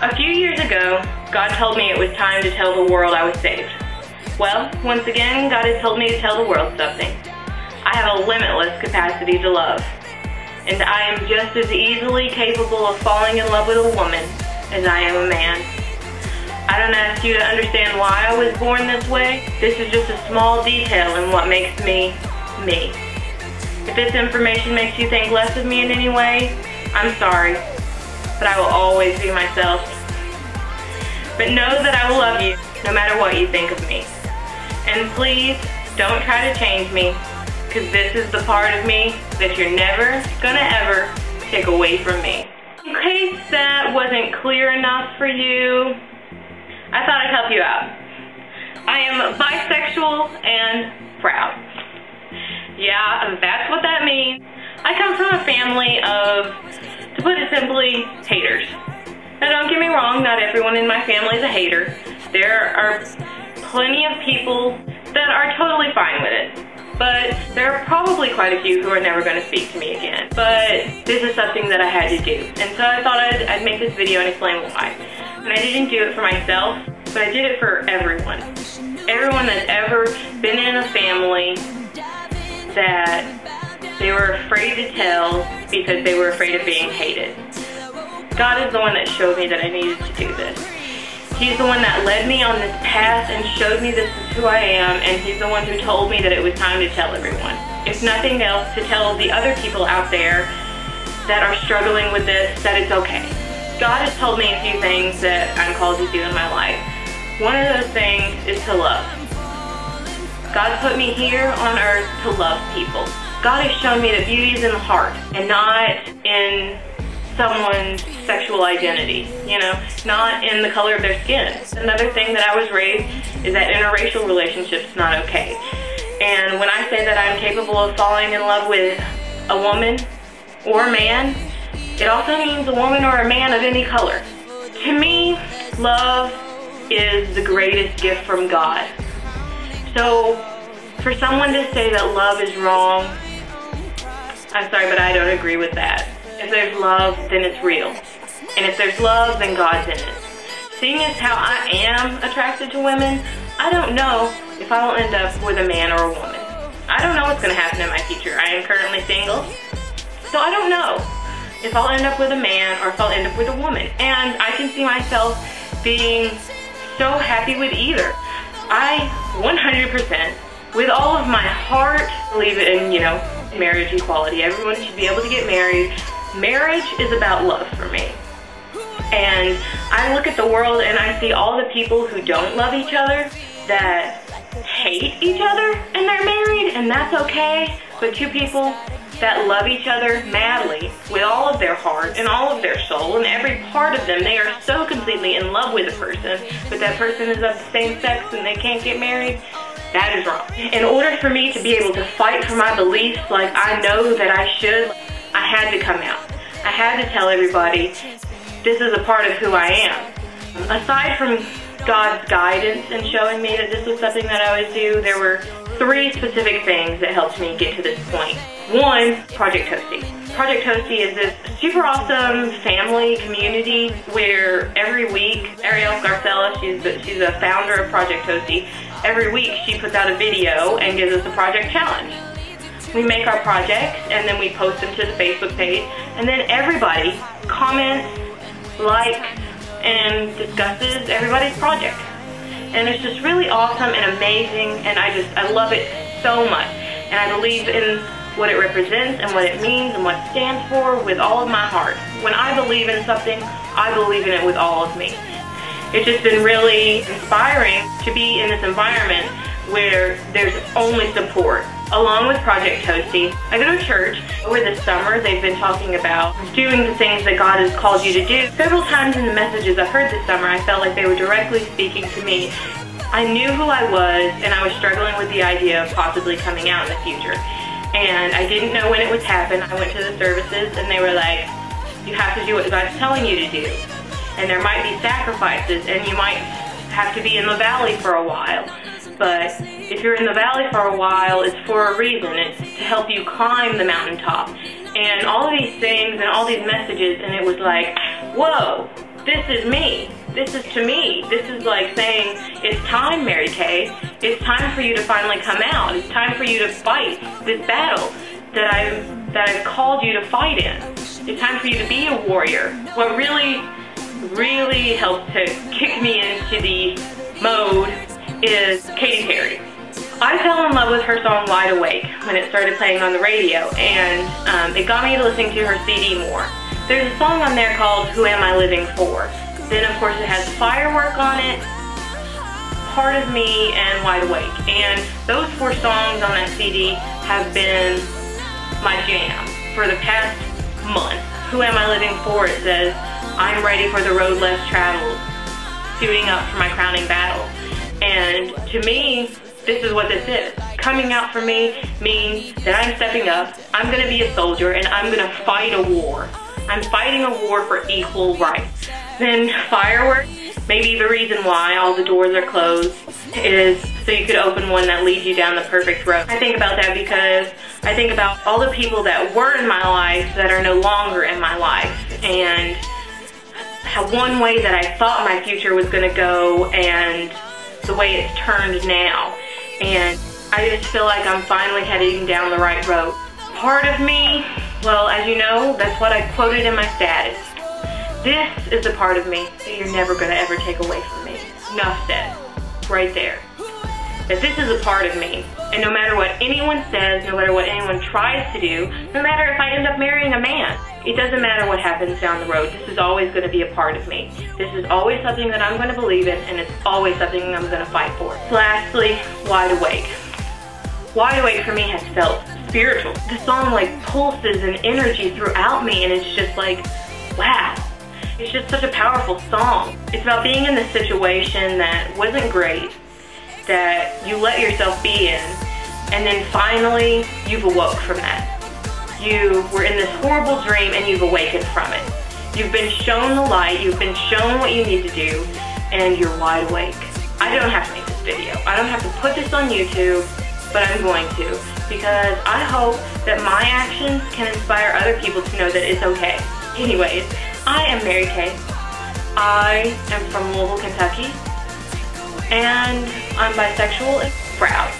A few years ago, God told me it was time to tell the world I was saved. Well, once again, God has told me to tell the world something. I have a limitless capacity to love, and I am just as easily capable of falling in love with a woman as I am a man. I don't ask you to understand why I was born this way. This is just a small detail in what makes me, me. If this information makes you think less of me in any way, I'm sorry, but I will always be myself. But know that I will love you no matter what you think of me. And please, don't try to change me, because this is the part of me that you're never gonna ever take away from me. In case that wasn't clear enough for you, I thought I'd help you out. I am bisexual and proud. Yeah, that's what that means. I come from a family of, to put it simply, haters. Now don't get me wrong, not everyone in my family is a hater. There are plenty of people that are totally fine with it. But there are probably quite a few who are never going to speak to me again. But this is something that I had to do. And so I thought I'd make this video and explain why. And I didn't do it for myself, but I did it for everyone. Everyone that's ever been in a family that they were afraid to tell because they were afraid of being hated. God is the one that showed me that I needed to do this. He's the one that led me on this path and showed me this is who I am, and he's the one who told me that it was time to tell everyone. If nothing else, to tell the other people out there that are struggling with this that it's okay. God has told me a few things that I'm called to do in my life. One of those things is to love. God put me here on earth to love people. God has shown me that beauty is in the heart and not in someone's sexual identity, you know, not in the color of their skin. Another thing that I was raised is that interracial relationships not okay. And when I say that I'm capable of falling in love with a woman or a man, it also means a woman or a man of any color. To me, love is the greatest gift from God. So for someone to say that love is wrong, I'm sorry, but I don't agree with that. If there's love, then it's real. And if there's love, then God's in it. Seeing as how I am attracted to women, I don't know if I will end up with a man or a woman. I don't know what's going to happen in my future. I am currently single, so I don't know if I'll end up with a man or if I'll end up with a woman. And I can see myself being so happy with either. I 100%, with all of my heart, believe in, you know, marriage equality. Everyone should be able to get married. Marriage is about love for me. And I look at the world and I see all the people who don't love each other, that hate each other, and they're married, and that's okay. But two people that love each other madly with all of their heart and all of their soul and every part of them, they are so completely in love with a person, but that person is of the same sex and they can't get married, that is wrong. In order for me to be able to fight for my beliefs like I know that I should, I had to come out. I had to tell everybody, this is a part of who I am. Aside from God's guidance and showing me that this was something that I would do, there were 3 specific things that helped me get to this point. 1, Project Toasty. Project Toasty is this super awesome family community where every week, Ariel Garcella, she's a founder of Project Toasty, every week she puts out a video and gives us a project challenge. We make our projects and then we post them to the Facebook page, and then everybody comments, likes, and discusses everybody's project. And it's just really awesome and amazing, and I love it so much. And I believe in what it represents and what it means and what it stands for with all of my heart. When I believe in something, I believe in it with all of me. It's just been really inspiring to be in this environment where there's only support. Along with Project Toasty, I go to church. Over the summer, they've been talking about doing the things that God has called you to do. Several times in the messages I've heard this summer, I felt like they were directly speaking to me. I knew who I was, and I was struggling with the idea of possibly coming out in the future. And I didn't know when it would happen. I went to the services, and they were like, you have to do what God's telling you to do. And there might be sacrifices, and you might have to be in the valley for a while. But if you're in the valley for a while, it's for a reason. It's to help you climb the mountaintop. And all of these things and all these messages, and it was like, whoa, this is me. This is to me. This is like saying, it's time, Mary Kay. It's time for you to finally come out. It's time for you to fight this battle that I've called you to fight in. It's time for you to be a warrior. What really helped to kick me into the mode is Katy Perry. I fell in love with her song Wide Awake when it started playing on the radio, and it got me to listening to her CD more. There's a song on there called Who Am I Living For? Then of course it has Firework on it, Part of Me, and Wide Awake. And those 4 songs on that CD have been my jam for the past month. Who Am I Living For? It says, I'm ready for the road less traveled, suiting up for my crowning battle. And to me, this is what this is. Coming out for me means that I'm stepping up, I'm gonna be a soldier, and I'm gonna fight a war. I'm fighting a war for equal rights. Then Firework, maybe the reason why all the doors are closed is so you could open one that leads you down the perfect road. I think about that because I think about all the people that were in my life that are no longer in my life, and how one way that I thought my future was gonna go and the way it's turned now. And I just feel like I'm finally heading down the right road. Part of me, well, as you know, that's what I quoted in my status. This is the part of me that you're never going to ever take away from me. Enough said. Right there. That this is a part of me. And no matter what anyone says, no matter what anyone tries to do, no matter if I end up marrying a man, it doesn't matter what happens down the road. This is always going to be a part of me. This is always something that I'm going to believe in, and it's always something I'm going to fight for. Lastly, Wide Awake. Wide Awake for me has felt spiritual. The song like pulses and energy throughout me, and it's just like, wow. It's just such a powerful song. It's about being in this situation that wasn't great, that you let yourself be in, and then finally you've awoke from that. You were in this horrible dream and you've awakened from it. You've been shown the light, you've been shown what you need to do, and you're wide awake. I don't have to make this video. I don't have to put this on YouTube, but I'm going to, because I hope that my actions can inspire other people to know that it's okay. Anyways, I am Mary Kay. I am from Louisville, Kentucky, and I'm bisexual and proud.